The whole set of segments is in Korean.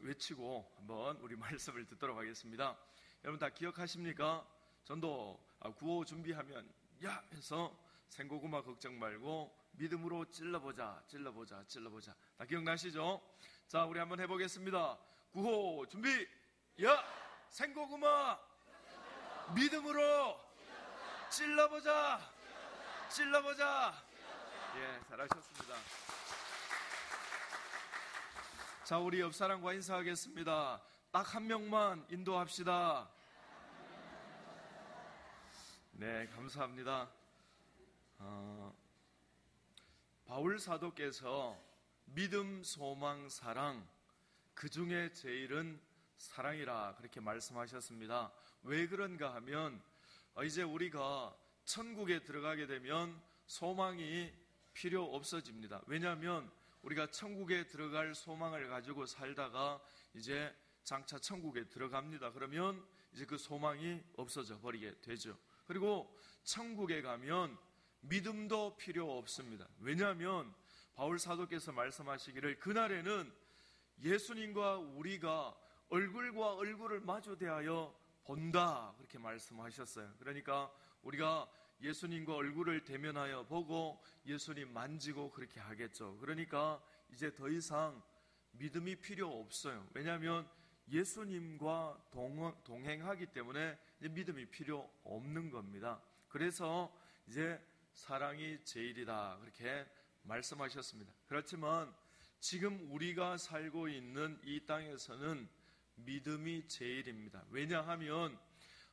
외치고 한번 우리 말씀을 듣도록 하겠습니다. 여러분 다 기억하십니까? 전도 구호 준비하면 야! 해서 생고구마 걱정 말고 믿음으로 찔러보자. 다 기억나시죠? 자, 우리 한번 해보겠습니다. 구호 준비! 야! 생고구마! 믿음으로 찔러보자! 예, 잘하셨습니다. 자, 우리 옆사람과 인사하겠습니다. 딱 한 명만 인도합시다. 네, 감사합니다. 바울 사도께서 믿음, 소망, 사랑, 그 중에 제일은 사랑이라 그렇게 말씀하셨습니다. 왜 그런가 하면 이제 우리가 천국에 들어가게 되면 소망이 필요 없어집니다. 왜냐하면 우리가 천국에 들어갈 소망을 가지고 살다가 이제 장차 천국에 들어갑니다. 그러면 이제 그 소망이 없어져 버리게 되죠. 그리고 천국에 가면 믿음도 필요 없습니다. 왜냐하면 바울 사도께서 말씀하시기를 그날에는 예수님과 우리가 얼굴과 얼굴을 마주 대하여 본다 그렇게 말씀하셨어요. 그러니까 우리가 예수님과 얼굴을 대면하여 보고 예수님 만지고 그렇게 하겠죠. 그러니까 이제 더 이상 믿음이 필요 없어요. 왜냐하면 예수님과 동행하기 때문에 이제 믿음이 필요 없는 겁니다. 그래서 이제 사랑이 제일이다 그렇게 말씀하셨습니다. 그렇지만 지금 우리가 살고 있는 이 땅에서는 믿음이 제일입니다. 왜냐하면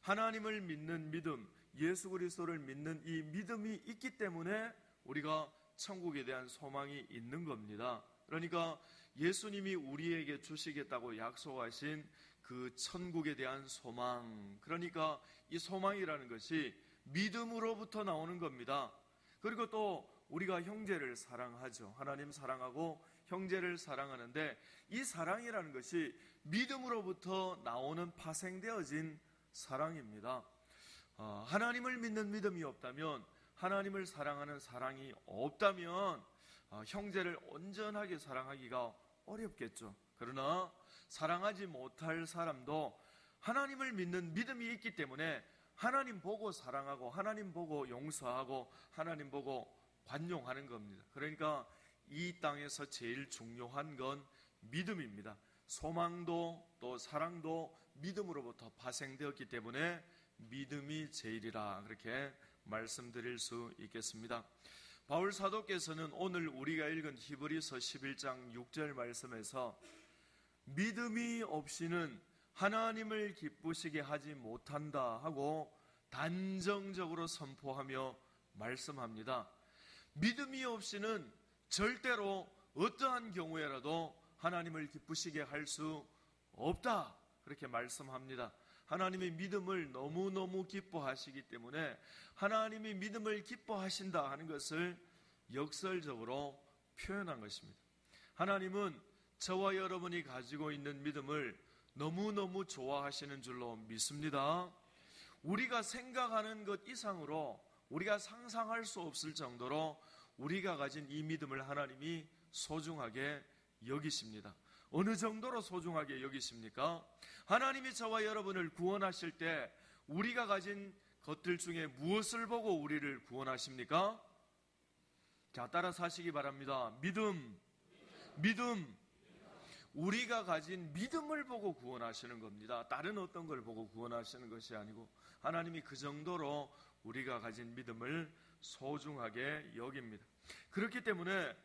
하나님을 믿는 믿음, 예수 그리스도를 믿는 이 믿음이 있기 때문에 우리가 천국에 대한 소망이 있는 겁니다. 그러니까 예수님이 우리에게 주시겠다고 약속하신 그 천국에 대한 소망, 그러니까 이 소망이라는 것이 믿음으로부터 나오는 겁니다. 그리고 또 우리가 형제를 사랑하죠. 하나님 사랑하고 형제를 사랑하는데 이 사랑이라는 것이 믿음으로부터 나오는 파생되어진 사랑입니다. 하나님을 믿는 믿음이 없다면, 하나님을 사랑하는 사랑이 없다면 형제를 온전하게 사랑하기가 어렵겠죠. 그러나 사랑하지 못할 사람도 하나님을 믿는 믿음이 있기 때문에 하나님 보고 사랑하고 하나님 보고 용서하고 하나님 보고 관용하는 겁니다. 그러니까 이 땅에서 제일 중요한 건 믿음입니다. 소망도 또 사랑도 믿음으로부터 파생되었기 때문에 믿음이 제일이라 그렇게 말씀드릴 수 있겠습니다. 바울 사도께서는 오늘 우리가 읽은 히브리서 11장 6절 말씀에서 믿음이 없이는 하나님을 기쁘시게 하지 못한다 하고 단정적으로 선포하며 말씀합니다. 믿음이 없이는 절대로 어떠한 경우에라도 하나님을 기쁘시게 할 수 없다 그렇게 말씀합니다. 하나님의 믿음을 너무너무 기뻐하시기 때문에 하나님이 믿음을 기뻐하신다 하는 것을 역설적으로 표현한 것입니다. 하나님은 저와 여러분이 가지고 있는 믿음을 너무너무 좋아하시는 줄로 믿습니다. 우리가 생각하는 것 이상으로, 우리가 상상할 수 없을 정도로 우리가 가진 이 믿음을 하나님이 소중하게 여기십니다. 어느 정도로 소중하게 여기십니까? 하나님이 저와 여러분을 구원하실 때 우리가 가진 것들 중에 무엇을 보고 우리를 구원하십니까? 자, 따라서 하시기 바랍니다. 믿음. 우리가 가진 믿음을 보고 구원하시는 겁니다. 다른 어떤 걸 보고 구원하시는 것이 아니고 하나님이 그 정도로 우리가 가진 믿음을 소중하게 여깁니다. 그렇기 때문에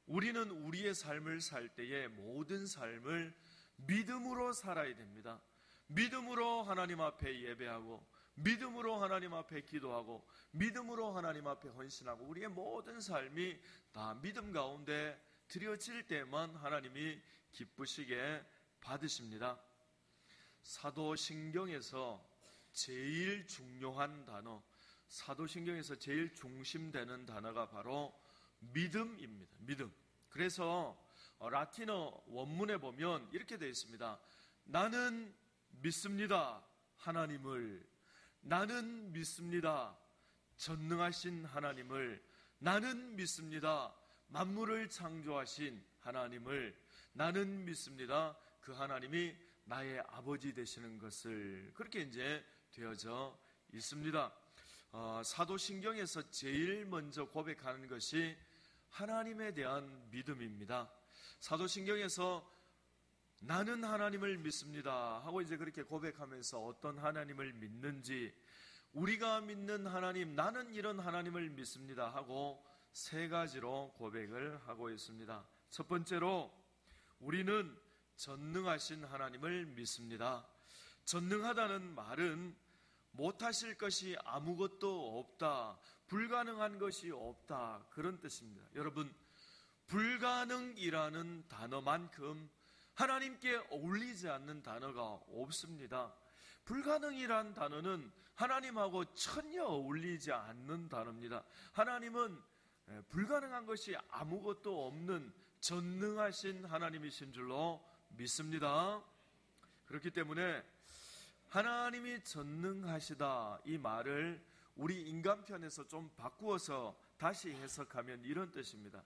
우리는 우리의 삶을 살 때에 모든 삶을 믿음으로 살아야 됩니다. 믿음으로 하나님 앞에 예배하고, 믿음으로 하나님 앞에 기도하고, 믿음으로 하나님 앞에 헌신하고, 우리의 모든 삶이 다 믿음 가운데 드려질 때만 하나님이 기쁘시게 받으십니다. 사도신경에서 제일 중요한 단어, 사도신경에서 제일 중심되는 단어가 바로 믿음입니다. 믿음. 그래서 라틴어 원문에 보면 이렇게 되어 있습니다. 나는 믿습니다. 하나님을. 나는 믿습니다. 전능하신 하나님을. 나는 믿습니다. 만물을 창조하신 하나님을. 나는 믿습니다. 그 하나님이 나의 아버지 되시는 것을 그렇게 이제 되어져 있습니다. 사도신경에서 제일 먼저 고백하는 것이 하나님에 대한 믿음입니다. 사도신경에서 나는 하나님을 믿습니다 하고 이제 그렇게 고백하면서 어떤 하나님을 믿는지, 우리가 믿는 하나님, 나는 이런 하나님을 믿습니다 하고 세 가지로 고백을 하고 있습니다. 첫 번째로 우리는 전능하신 하나님을 믿습니다. 전능하다는 말은 못하실 것이 아무것도 없다, 불가능한 것이 없다, 그런 뜻입니다. 여러분, 불가능이라는 단어만큼 하나님께 어울리지 않는 단어가 없습니다. 불가능이란 단어는 하나님하고 전혀 어울리지 않는 단어입니다. 하나님은 불가능한 것이 아무것도 없는 전능하신 하나님이신 줄로 믿습니다. 그렇기 때문에 하나님이 전능하시다, 이 말을 우리 인간편에서 좀 바꾸어서 다시 해석하면 이런 뜻입니다.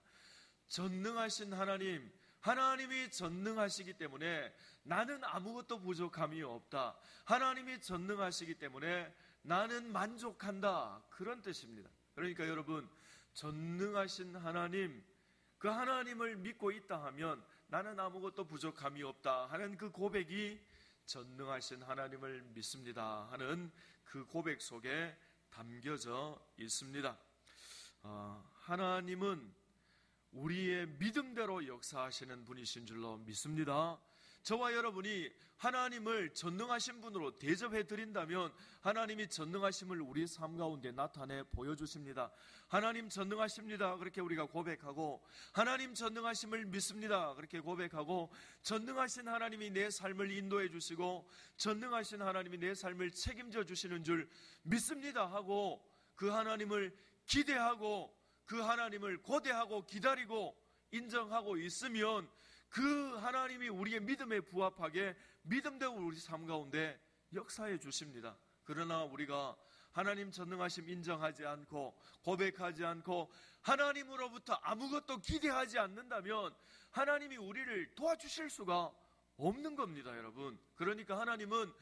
전능하신 하나님, 하나님이 전능하시기 때문에 나는 아무것도 부족함이 없다. 하나님이 전능하시기 때문에 나는 만족한다, 그런 뜻입니다. 그러니까 여러분, 전능하신 하나님, 그 하나님을 믿고 있다 하면 나는 아무것도 부족함이 없다 하는 그 고백이 전능하신 하나님을 믿습니다 하는 그 고백 속에 담겨져 있습니다. 하나님은 우리의 믿음대로 역사하시는 분이신 줄로 믿습니다. 저와 여러분이 하나님을 전능하신 분으로 대접해 드린다면 하나님이 전능하심을 우리 삶 가운데 나타내 보여주십니다. 하나님 전능하십니다, 그렇게 우리가 고백하고, 하나님 전능하심을 믿습니다, 그렇게 고백하고, 전능하신 하나님이 내 삶을 인도해 주시고 전능하신 하나님이 내 삶을 책임져 주시는 줄 믿습니다 하고, 그 하나님을 기대하고 그 하나님을 고대하고 기다리고 인정하고 있으면 그 하나님이 우리의 믿음에 부합하게 믿음대로 우리 삶 가운데 역사해 주십니다. 그러나 우리가 하나님 전능하심 인정하지 않고 고백하지 않고 하나님으로부터 아무것도 기대하지 않는다면 하나님이 우리를 도와주실 수가 없는 겁니다, 여러분. 그러니까 하나님은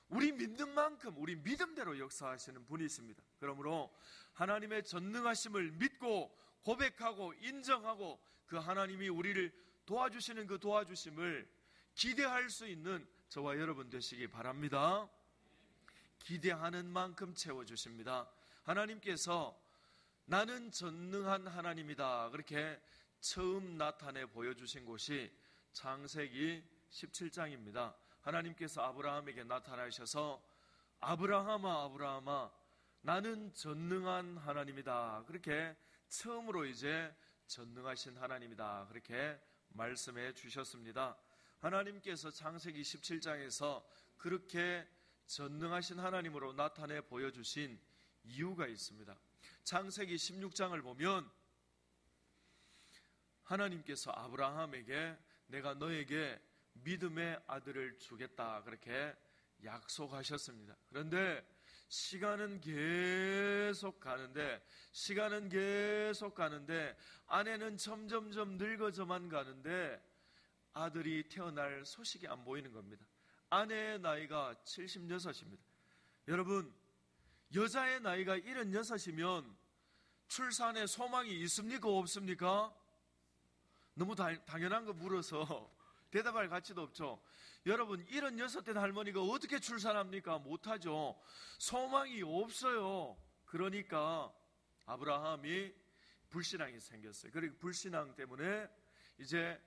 우리 믿는 만큼 우리 믿음대로 역사하시는 분이십니다. 그러므로 하나님의 전능하심을 믿고 고백하고 인정하고 그 하나님이 우리를 도와주시는 그 도와주심을 기대할 수 있는 저와 여러분 되시기 바랍니다. 기대하는 만큼 채워주십니다. 하나님께서 나는 전능한 하나님이다, 그렇게 처음 나타내 보여주신 곳이 창세기 17장입니다. 하나님께서 아브라함에게 나타나셔서 아브라함아 아브라함아 나는 전능한 하나님이다, 그렇게 처음으로 이제 전능하신 하나님이다, 그렇게 말씀해 주셨습니다. 하나님께서 창세기 17장에서 그렇게 전능하신 하나님으로 나타내 보여주신 이유가 있습니다. 창세기 16장을 보면 하나님께서 아브라함에게 내가 너에게 믿음의 아들을 주겠다, 그렇게 약속하셨습니다. 그런데 시간은 계속 가는데 아내는 점점점 늙어져만 가는데 아들이 태어날 소식이 안 보이는 겁니다. 아내의 나이가 76입니다. 여러분, 여자의 나이가 76이면 출산에 소망이 있습니까 없습니까? 너무 당연한 거 물어서 대답할 가치도 없죠. 여러분, 76된 할머니가 어떻게 출산합니까? 못하죠. 소망이 없어요. 그러니까 아브라함이 불신앙이 생겼어요. 그리고 불신앙 때문에 이제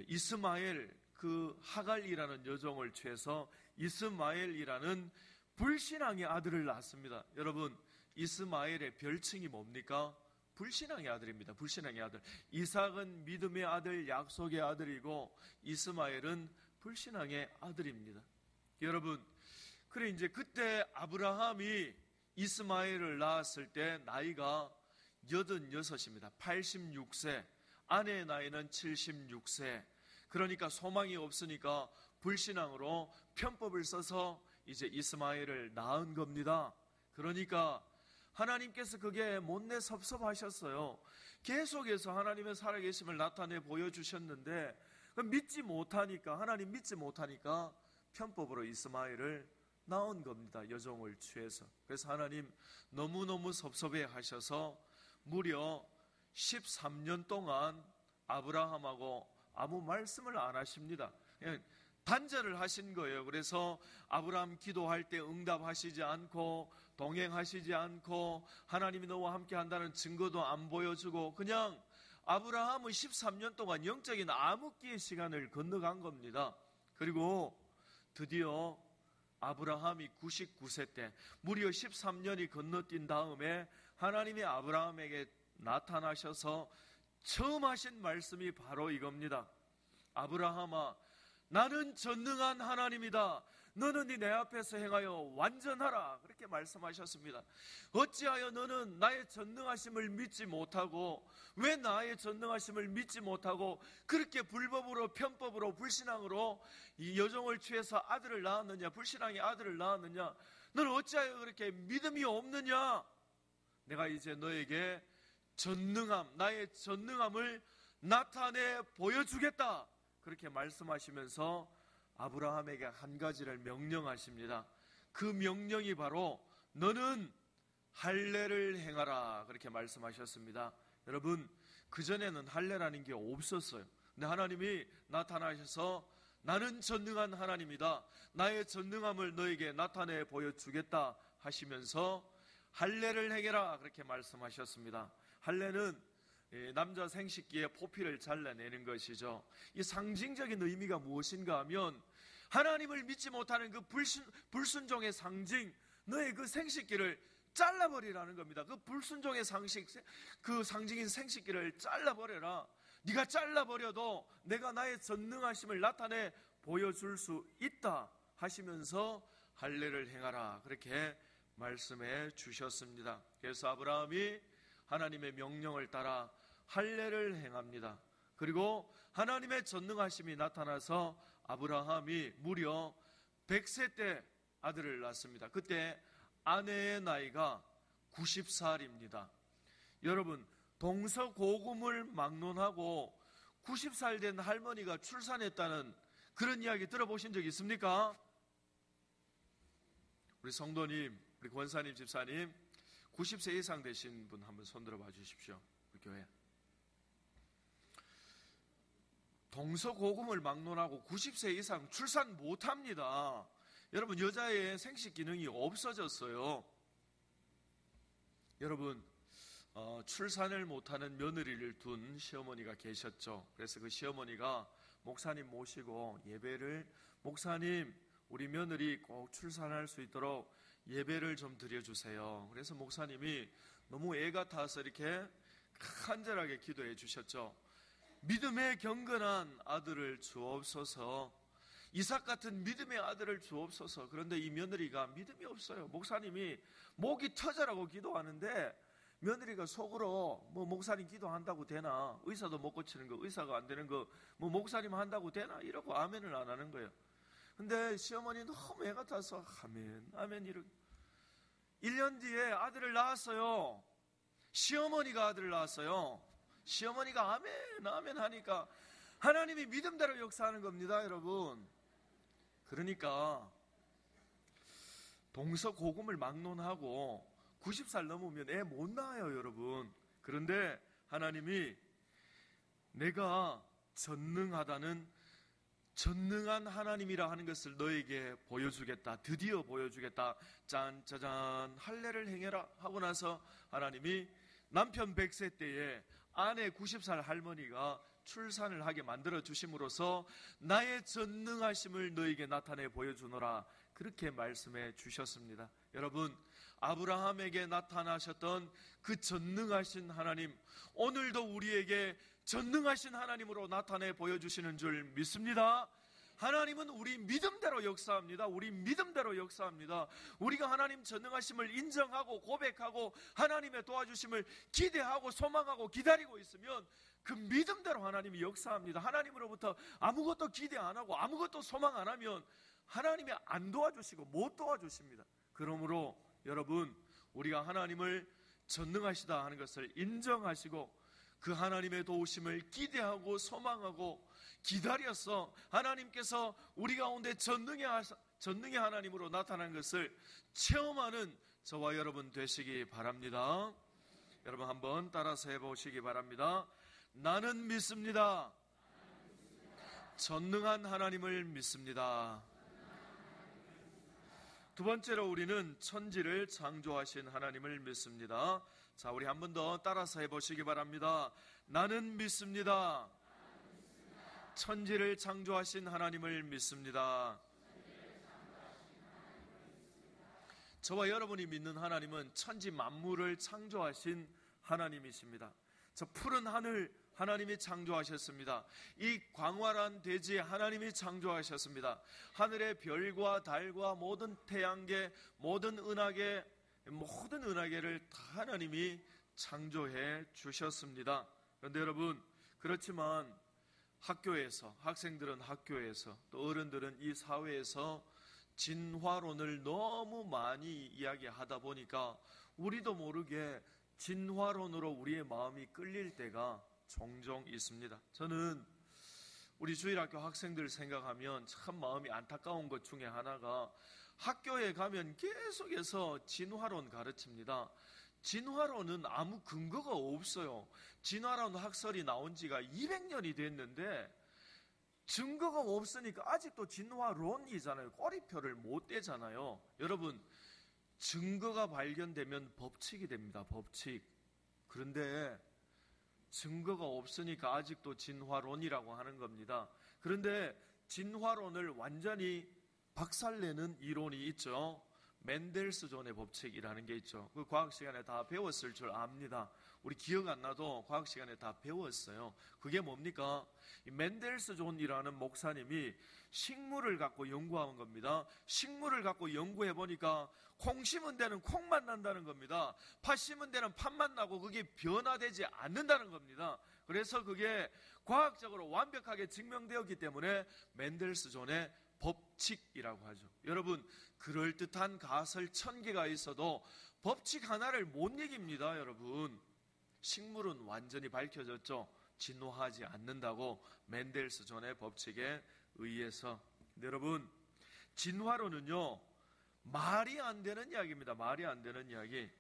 이스마엘, 그 하갈이라는 여종을 취해서 이스마엘이라는 불신앙의 아들을 낳습니다. 여러분, 이스마엘의 별칭이 뭡니까? 불신앙의 아들입니다. 불신앙의 아들. 이삭은 믿음의 아들, 약속의 아들이고 이스마엘은 불신앙의 아들입니다. 여러분, 그래 이제 그때 아브라함이 이스마엘을 낳았을 때 나이가 86입니다. 86세. 아내의 나이는 76세. 그러니까 소망이 없으니까 불신앙으로 편법을 써서 이제 이스마엘을 낳은 겁니다. 그러니까 하나님께서 그게 못내 섭섭하셨어요. 계속해서 하나님의 살아계심을 나타내 보여주셨는데 믿지 못하니까, 하나님 믿지 못하니까 편법으로 이스마엘을 낳은 겁니다. 여종을 취해서. 그래서 하나님 너무너무 섭섭해 하셔서 무려 13년 동안 아브라함하고 아무 말씀을 안 하십니다. 그냥 단절을 하신 거예요. 그래서 아브라함 기도할 때 응답하시지 않고, 동행하시지 않고, 하나님이 너와 함께 한다는 증거도 안 보여주고, 그냥 아브라함은 13년 동안 영적인 암흑기의 시간을 건너간 겁니다. 그리고 드디어 아브라함이 99세 때 무려 13년이 건너뛴 다음에 하나님이 아브라함에게 나타나셔서 처음 하신 말씀이 바로 이겁니다. 아브라함아, 나는 전능한 하나님이다. 너는 내 앞에서 행하여 완전하라. 그렇게 말씀하셨습니다. 어찌하여 너는 나의 전능하심을 믿지 못하고, 왜 나의 전능하심을 믿지 못하고 그렇게 불법으로, 편법으로, 불신앙으로 이 여종을 취해서 아들을 낳았느냐, 불신앙의 아들을 낳았느냐? 너는 어찌하여 그렇게 믿음이 없느냐? 내가 이제 너에게 전능함, 나의 전능함을 나타내 보여주겠다. 그렇게 말씀하시면서 아브라함에게 한 가지를 명령하십니다. 그 명령이 바로 너는 할례를 행하라. 그렇게 말씀하셨습니다. 여러분, 그전에는 할례라는 게 없었어요. 근데 하나님이 나타나셔서 나는 전능한 하나님이다. 나의 전능함을 너에게 나타내 보여주겠다 하시면서 할례를 행해라. 그렇게 말씀하셨습니다. 할례는 남자 생식기의 포피를 잘라내는 것이죠. 이 상징적인 의미가 무엇인가 하면 하나님을 믿지 못하는 그 불순종의 상징, 너의 그 생식기를 잘라버리라는 겁니다. 그 불순종의 그 상징인 생식기를 잘라버려라. 네가 잘라버려도 내가 나의 전능하심을 나타내 보여줄 수 있다 하시면서 할례를 행하라. 그렇게 말씀해 주셨습니다. 그래서 아브라함이 하나님의 명령을 따라 할례를 행합니다. 그리고 하나님의 전능하심이 나타나서 아브라함이 무려 100세 때 아들을 낳습니다. 그때 아내의 나이가 90살입니다. 여러분, 동서고금을 막론하고 90살 된 할머니가 출산했다는 그런 이야기 들어보신 적 있습니까? 우리 성도님, 우리 권사님, 집사님, 90세 이상 되신 분 한번 손 들어봐 주십시오. 우리 교회. 동서고금을 막론하고 90세 이상 출산 못합니다. 여러분, 여자의 생식 기능이 없어졌어요. 여러분, 출산을 못하는 며느리를 둔 시어머니가 계셨죠. 그래서 그 시어머니가 목사님 모시고 예배를, 목사님, 우리 며느리 꼭 출산할 수 있도록 예배를 좀 드려주세요. 그래서 목사님이 너무 애가 타서 이렇게 간절하게 기도해 주셨죠. 믿음의 경건한 아들을 주옵소서. 이삭 같은 믿음의 아들을 주옵소서. 그런데 이 며느리가 믿음이 없어요. 목사님이 목이 터져라고 기도하는데 며느리가 속으로 뭐 목사님 기도한다고 되나, 의사도 못 고치는 거, 의사가 안 되는 거 뭐 목사님 한다고 되나, 이러고 아멘을 안 하는 거예요. 근데 시어머니 너무 애가 타서 아멘 아멘 이러고 1년 뒤에 아들을 낳았어요. 시어머니가 아들을 낳았어요. 시어머니가 아멘 아멘 하니까 하나님이 믿음대로 역사하는 겁니다, 여러분. 그러니까 동서고금을 막론하고 90살 넘으면 애 못 낳아요, 여러분. 그런데 하나님이 내가 전능한 하나님이라 하는 것을 너에게 보여주겠다. 드디어 보여주겠다. 짠짜잔, 할례를 행해라 하고 나서 하나님이 남편 100세 때에 아내 90살 할머니가 출산을 하게 만들어 주심으로써 나의 전능하심을 너에게 나타내 보여주노라. 그렇게 말씀해 주셨습니다. 여러분, 아브라함에게 나타나셨던 그 전능하신 하나님, 오늘도 우리에게 전능하신 하나님으로 나타내 보여주시는 줄 믿습니다. 하나님은 우리 믿음대로 역사합니다. 우리 믿음대로 역사합니다. 우리가 하나님 전능하심을 인정하고 고백하고 하나님의 도와주심을 기대하고 소망하고 기다리고 있으면 그 믿음대로 하나님이 역사합니다. 하나님으로부터 아무것도 기대 안 하고 아무것도 소망 안 하면 하나님이 안 도와주시고 못 도와주십니다. 그러므로 여러분, 우리가 하나님을 전능하시다 하는 것을 인정하시고 그 하나님의 도우심을 기대하고 소망하고 기다려서 하나님께서 우리 가운데 전능의 하나님으로 나타난 것을 체험하는 저와 여러분 되시기 바랍니다. 여러분 한번 따라서 해보시기 바랍니다. 나는 믿습니다. 전능한 하나님을 믿습니다. 두 번째로 우리는 천지를 창조하신 하나님을 믿습니다. 자, 우리 한 번 더 따라서 해보시기 바랍니다. 나는 믿습니다. 천지를 창조하신 하나님을 믿습니다. 저와 여러분이 믿는 하나님은 천지 만물을 창조하신 하나님이십니다. 저 푸른 하늘 하나님이 창조하셨습니다. 이 광활한 대지에 하나님이 창조하셨습니다. 하늘의 별과 달과 모든 태양계, 모든 은하계를 다 하나님이 창조해 주셨습니다. 그런데 여러분, 그렇지만 학교에서, 학생들은 학교에서, 또 어른들은 이 사회에서 진화론을 너무 많이 이야기하다 보니까 우리도 모르게 진화론으로 우리의 마음이 끌릴 때가 종종 있습니다. 저는 우리 주일학교 학생들 생각하면 참 마음이 안타까운 것 중에 하나가 학교에 가면 계속해서 진화론 가르칩니다. 진화론은 아무 근거가 없어요. 진화론 학설이 나온 지가 200년이 됐는데 증거가 없으니까 아직도 진화론이잖아요. 꼬리표를 못 떼잖아요. 여러분, 증거가 발견되면 법칙이 됩니다. 법칙. 그런데 증거가 없으니까 아직도 진화론이라고 하는 겁니다. 그런데 진화론을 완전히 박살내는 이론이 있죠. 맨델스존의 법칙이라는 게 있죠. 그 과학 시간에 다 배웠을 줄 압니다. 우리 기억 안 나도 과학 시간에 다 배웠어요. 그게 뭡니까? 이 맨델스존이라는 목사님이 식물을 갖고 연구한 겁니다. 식물을 갖고 연구해 보니까 콩 심은 데는 콩만 난다는 겁니다. 팥 심은 데는 팥만 나고 그게 변화되지 않는다는 겁니다. 그래서 그게 과학적으로 완벽하게 증명되었기 때문에 맨델스존의 법칙이라고 하죠. 여러분, 그럴듯한 가설 1000개가 있어도 법칙 하나를 못 이깁니다. 여러분, 식물은 완전히 밝혀졌죠. 진화하지 않는다고 맨델스존의 법칙에 의해서. 여러분, 진화론은요, 말이 안 되는 이야기입니다. 말이 안 되는 이야기.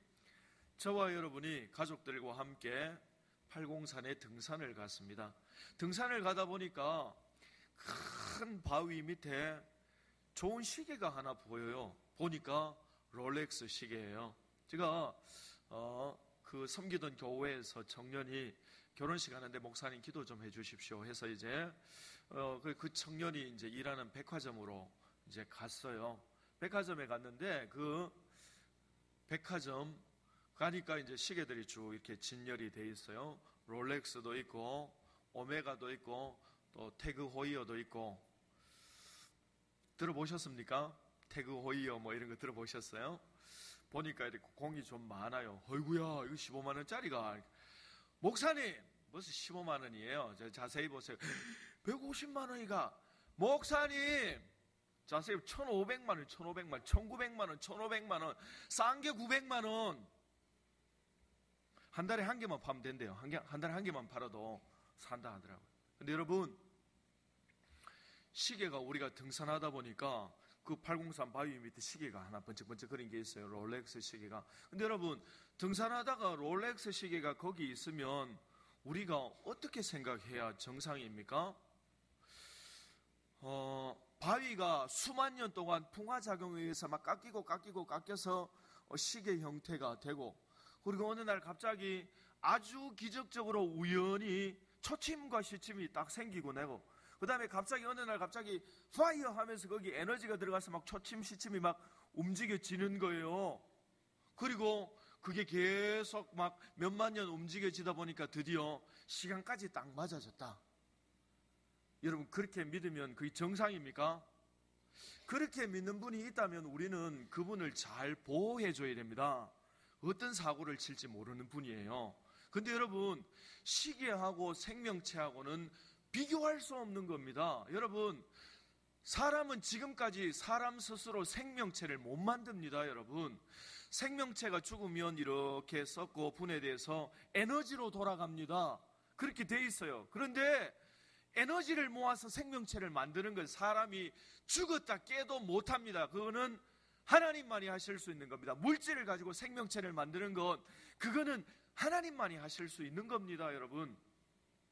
저와 여러분이 가족들과 함께 팔공산에 등산을 갔습니다. 등산을 가다 보니까 큰 바위 밑에 좋은 시계가 하나 보여요. 보니까 롤렉스 시계예요. 제가 그 섬기던 교회에서 청년이 결혼식 하는데 목사님 기도 좀 해주십시오 해서 이제 그 청년이 이제 일하는 백화점으로 이제 갔어요. 백화점에 갔는데 그 백화점 가니까 이제 시계들이 쭉 이렇게 진열이 돼 있어요. 롤렉스도 있고 오메가도 있고 또 태그 호이어도 있고. 들어보셨습니까? 태그 호이어 뭐 이런 거 들어보셨어요? 보니까 이렇게 공이 좀 많아요. 어이구야, 이거 15만 원짜리가. 목사님, 무슨 15만 원이에요? 자세히 보세요. 150만 원이가. 목사님, 자세히 1,500만 원, 1,500만 원, 1,900만 원, 1,500만 원, 싼 게 900만 원. 한 달에 한 개만 파면 된대요. 한 달에 한 개만 팔아도 산다 하더라고요. 근데 여러분, 시계가 우리가 등산하다 보니까 그 803 바위 밑에 시계가 하나 번쩍번쩍 거린 게 있어요. 롤렉스 시계가. 근데 여러분, 등산하다가 롤렉스 시계가 거기 있으면 우리가 어떻게 생각해야 정상입니까? 바위가 수만 년 동안 풍화작용에 의해서 막 깎여서 시계 형태가 되고, 그리고 어느 날 갑자기 아주 기적적으로 우연히 초침과 시침이 딱 생기고 내고, 그 다음에 갑자기 어느 날 갑자기 파이어 하면서 거기 에너지가 들어가서 막 초침 시침이 막 움직여지는 거예요. 그리고 그게 계속 막 몇만 년 움직여지다 보니까 드디어 시간까지 딱 맞아졌다. 여러분, 그렇게 믿으면 그게 정상입니까? 그렇게 믿는 분이 있다면 우리는 그분을 잘 보호해 줘야 됩니다. 어떤 사고를 칠지 모르는 분이에요. 근데 여러분, 시계하고 생명체하고는 비교할 수 없는 겁니다. 여러분, 사람은 지금까지 사람 스스로 생명체를 못 만듭니다. 여러분, 생명체가 죽으면 이렇게 썩고 분해돼서 에너지로 돌아갑니다. 그렇게 돼 있어요. 그런데 에너지를 모아서 생명체를 만드는 건 사람이 죽었다 깨도 못합니다. 그거는 하나님만이 하실 수 있는 겁니다. 물질을 가지고 생명체를 만드는 건 그거는 하나님만이 하실 수 있는 겁니다, 여러분.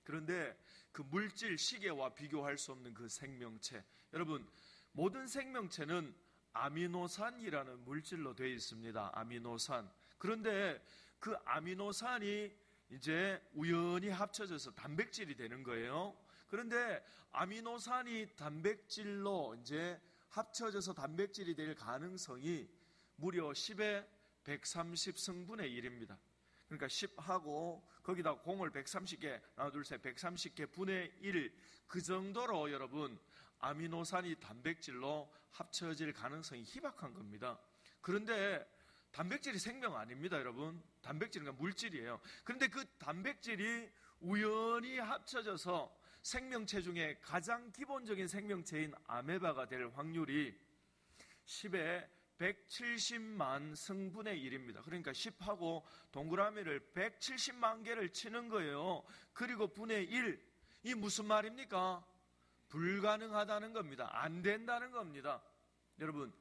그런데 그 물질 시계와 비교할 수 없는 그 생명체, 여러분, 모든 생명체는 아미노산이라는 물질로 되어 있습니다. 아미노산. 그런데 그 아미노산이 이제 우연히 합쳐져서 단백질이 되는 거예요. 그런데 아미노산이 단백질로 이제 합쳐져서 단백질이 될 가능성이 무려 10의 130 승분의 1입니다. 그러니까 10하고 거기다 공을 130개, 하나 둘 셋 130개 분의 1, 그 정도로 여러분 아미노산이 단백질로 합쳐질 가능성이 희박한 겁니다. 그런데 단백질이 생명 아닙니다, 여러분. 단백질은 물질이에요. 그런데 그 단백질이 우연히 합쳐져서 생명체 중에 가장 기본적인 생명체인 아메바가 될 확률이 10의 170만 승분의 1입니다. 그러니까 10하고 동그라미를 170만 개를 치는 거예요. 그리고 분의 1, 이 무슨 말입니까? 불가능하다는 겁니다. 안 된다는 겁니다. 여러분,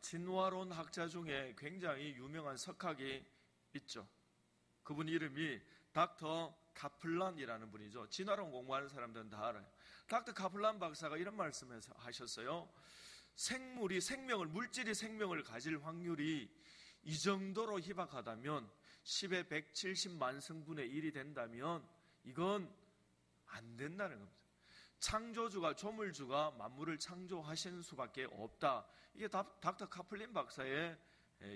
진화론 학자 중에 굉장히 유명한 석학이 있죠. 그분 이름이 닥터 카플란이라는 분이죠. 진화론 공부하는 사람들은 다 알아요. 닥터 카플란 박사가 이런 말씀을 하셨어요. 물질이 생명을 가질 확률이 이 정도로 희박하다면 10의 170만 승분의 1이 된다면 이건 안 된다는 겁니다. 창조주가, 조물주가 만물을 창조하신 수밖에 없다. 이게 닥터 카플린 박사의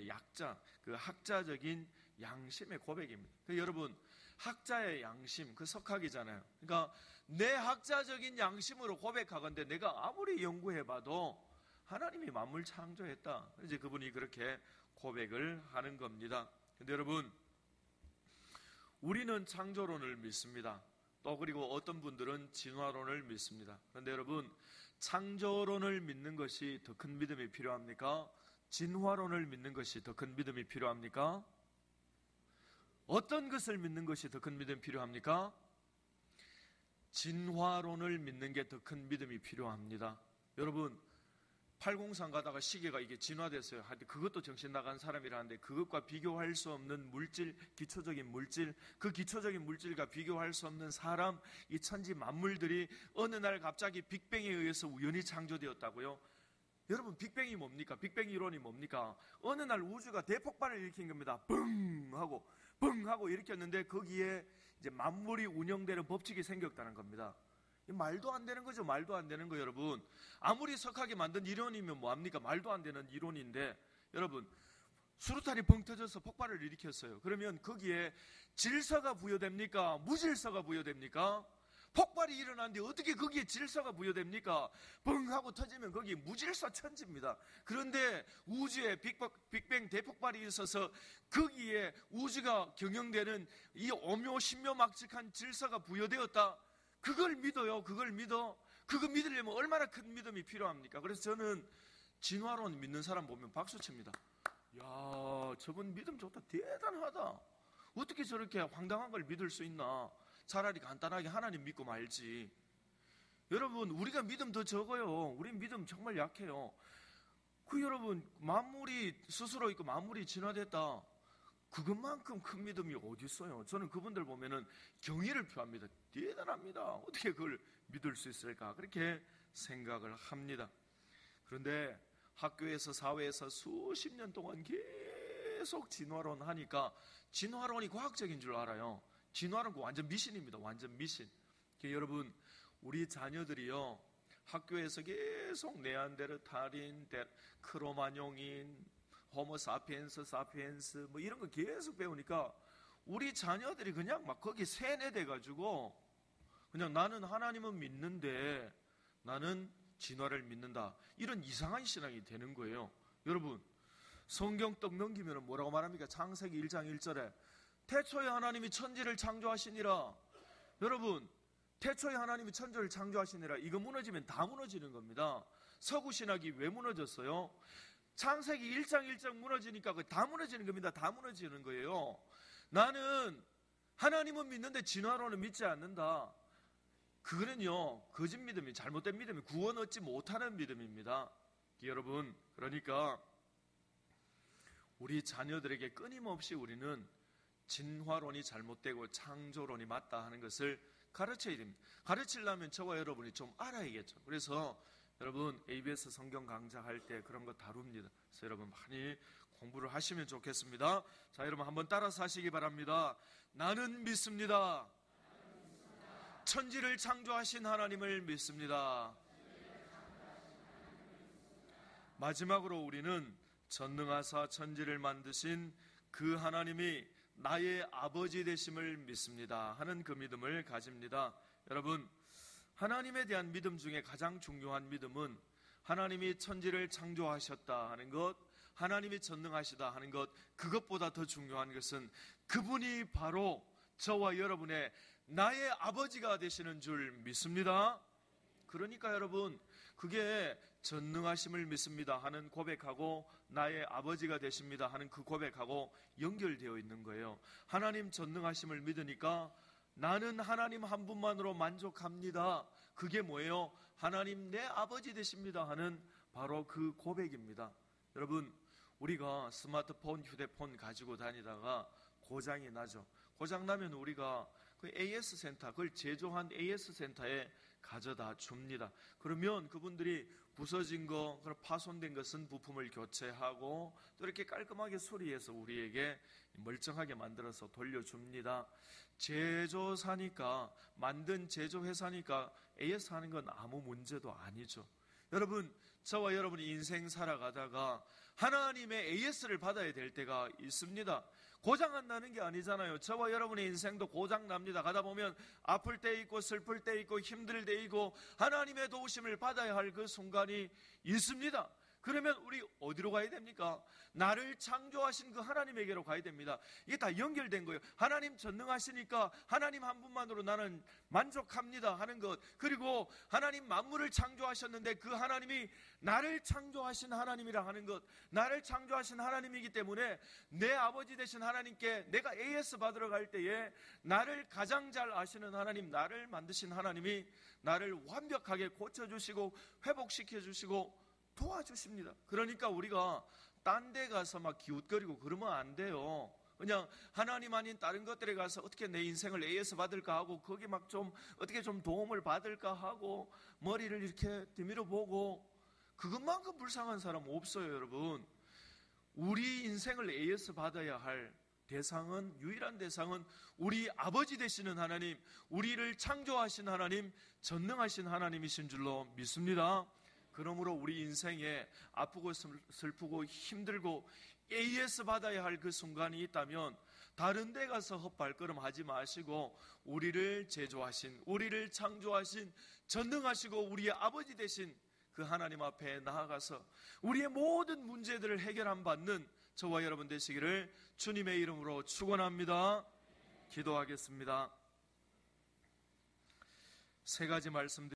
약자, 그 학자적인 양심의 고백입니다. 여러분, 학자의 양심, 그 석학이잖아요. 그러니까 내 학자적인 양심으로 고백하건대 내가 아무리 연구해봐도 하나님이 만물 창조했다. 이제 그분이 그렇게 고백을 하는 겁니다. 근데 여러분, 우리는 창조론을 믿습니다. 또 그리고 어떤 분들은 진화론을 믿습니다. 그런데 여러분, 창조론을 믿는 것이 더 큰 믿음이 필요합니까? 진화론을 믿는 것이 더 큰 믿음이 필요합니까? 어떤 것을 믿는 것이 더 큰 믿음이 필요합니까? 진화론을 믿는 게 더 큰 믿음이 필요합니다. 여러분, 803 가다가 시계가 이게 진화됐어요. 하여튼 그것도 정신 나간 사람이라는데 그것과 비교할 수 없는 물질, 기초적인 물질, 그 기초적인 물질과 비교할 수 없는 사람, 이 천지 만물들이 어느 날 갑자기 빅뱅에 의해서 우연히 창조되었다고요? 여러분, 빅뱅이 뭡니까? 빅뱅 이론이 뭡니까? 어느 날 우주가 대폭발을 일으킨 겁니다. 뻥 하고 일으켰는데 거기에 이제 만물이 운영되는 법칙이 생겼다는 겁니다. 말도 안 되는 거죠. 말도 안 되는 거. 여러분, 아무리 석학이 만든 이론이면 뭐합니까? 말도 안 되는 이론인데, 여러분, 수류탄이 뻥 터져서 폭발을 일으켰어요. 그러면 거기에 질서가 부여됩니까? 무질서가 부여됩니까? 폭발이 일어났는데 어떻게 거기에 질서가 부여됩니까? 뻥 하고 터지면 거기 무질서 천지입니다. 그런데 우주에 빅뱅 대폭발이 있어서 거기에 우주가 경영되는 이 오묘신묘막측한 질서가 부여되었다. 그걸 믿어요. 그걸 믿어. 그거 믿으려면 얼마나 큰 믿음이 필요합니까? 그래서 저는 진화론 믿는 사람 보면 박수칩니다. 야, 저분 믿음 좋다. 대단하다. 어떻게 저렇게 황당한 걸 믿을 수 있나? 차라리 간단하게 하나님 믿고 말지. 여러분, 우리가 믿음 더 적어요. 우리 믿음 정말 약해요. 여러분, 만물이 스스로 있고 만물이 진화됐다. 그것만큼 큰 믿음이 어디 있어요? 저는 그분들 보면은 경의를 표합니다. 대단합니다. 어떻게 그걸 믿을 수 있을까? 그렇게 생각을 합니다. 그런데 학교에서, 사회에서 수십 년 동안 계속 진화론 하니까 진화론이 과학적인 줄 알아요. 진화론 완전 미신입니다. 완전 미신. 여러분, 우리 자녀들이요, 학교에서 계속 네안데르탈인, 크로마뇽인, 호모사피엔스, 사피엔스 뭐 이런 거 계속 배우니까 우리 자녀들이 그냥 막 거기 세뇌돼가지고 그냥 나는 하나님은 믿는데 나는 진화를 믿는다, 이런 이상한 신앙이 되는 거예요. 여러분, 성경 떡 넘기면 뭐라고 말합니까? 창세기 1장 1절에 태초에 하나님이 천지를 창조하시니라. 여러분, 태초에 하나님이 천지를 창조하시니라, 이거 무너지면 다 무너지는 겁니다. 서구신학이 왜 무너졌어요? 창세기 1장 1장 무너지니까 다 무너지는 겁니다. 다 무너지는 거예요. 나는 하나님은 믿는데 진화론은 믿지 않는다. 그거는요, 거짓 믿음이, 잘못된 믿음이, 구원 얻지 못하는 믿음입니다. 여러분, 그러니까 우리 자녀들에게 끊임없이 우리는 진화론이 잘못되고 창조론이 맞다 하는 것을 가르쳐야 됩니다. 가르치려면 저와 여러분이 좀 알아야겠죠. 그래서 여러분, ABS 성경 강좌할 때 그런 거 다룹니다. 그래서 여러분 많이 공부를 하시면 좋겠습니다. 자, 여러분 한번 따라서 하시기 바랍니다. 나는 믿습니다. 천지를 창조하신 하나님을 믿습니다. 마지막으로 우리는 전능하사 천지를 만드신 그 하나님이 나의 아버지 되심을 믿습니다 하는 그 믿음을 가집니다. 여러분, 하나님에 대한 믿음 중에 가장 중요한 믿음은 하나님이 천지를 창조하셨다 하는 것, 하나님이 전능하시다 하는 것, 그것보다 더 중요한 것은 그분이 바로 저와 여러분의 나의 아버지가 되시는 줄 믿습니다. 그러니까 여러분, 그게 전능하심을 믿습니다 하는 고백하고 나의 아버지가 되십니다 하는 그 고백하고 연결되어 있는 거예요. 하나님 전능하심을 믿으니까 나는 하나님 한 분만으로 만족합니다. 그게 뭐예요? 하나님 내 아버지 되십니다 하는 바로 그 고백입니다. 여러분, 우리가 스마트폰, 휴대폰 가지고 다니다가 고장이 나죠. 고장 나면 우리가 그 AS 센터, 그걸 제조한 AS 센터에 가져다 줍니다. 그러면 그분들이 부서진 거, 파손된 것은 부품을 교체하고 또 이렇게 깔끔하게 수리해서 우리에게 멀쩡하게 만들어서 돌려줍니다. 제조사니까, 만든 제조회사니까 AS 하는 건 아무 문제도 아니죠. 여러분, 저와 여러분이 인생 살아가다가 하나님의 AS를 받아야 될 때가 있습니다. 고장 안 나는 게 아니잖아요. 저와 여러분의 인생도 고장 납니다. 가다 보면 아플 때 있고 슬플 때 있고 힘들 때 있고 하나님의 도우심을 받아야 할 그 순간이 있습니다. 그러면 우리 어디로 가야 됩니까? 나를 창조하신 그 하나님에게로 가야 됩니다. 이게 다 연결된 거예요. 하나님 전능하시니까 하나님 한 분만으로 나는 만족합니다 하는 것, 그리고 하나님 만물을 창조하셨는데 그 하나님이 나를 창조하신 하나님이라 하는 것, 나를 창조하신 하나님이기 때문에 내 아버지 되신 하나님께 내가 AS 받으러 갈 때에 나를 가장 잘 아시는 하나님, 나를 만드신 하나님이 나를 완벽하게 고쳐주시고 회복시켜주시고 도와주십니다. 그러니까 우리가 딴 데 가서 막 기웃거리고 그러면 안 돼요. 그냥 하나님 아닌 다른 것들에 가서 어떻게 내 인생을 AS 받을까 하고 거기 막 좀 어떻게 좀 도움을 받을까 하고 머리를 이렇게 뒤밀어 보고 그것만큼 불쌍한 사람 없어요. 여러분, 우리 인생을 AS 받아야 할 대상은, 유일한 대상은 우리 아버지 되시는 하나님, 우리를 창조하신 하나님, 전능하신 하나님이신 줄로 믿습니다. 그러므로 우리 인생에 아프고 슬프고 힘들고 AS 받아야 할 그 순간이 있다면 다른 데 가서 헛발걸음 하지 마시고 우리를 제조하신, 우리를 창조하신, 전능하시고 우리의 아버지 되신 그 하나님 앞에 나아가서 우리의 모든 문제들을 해결함 받는 저와 여러분 되시기를 주님의 이름으로 축원합니다. 기도하겠습니다. 세 가지 말씀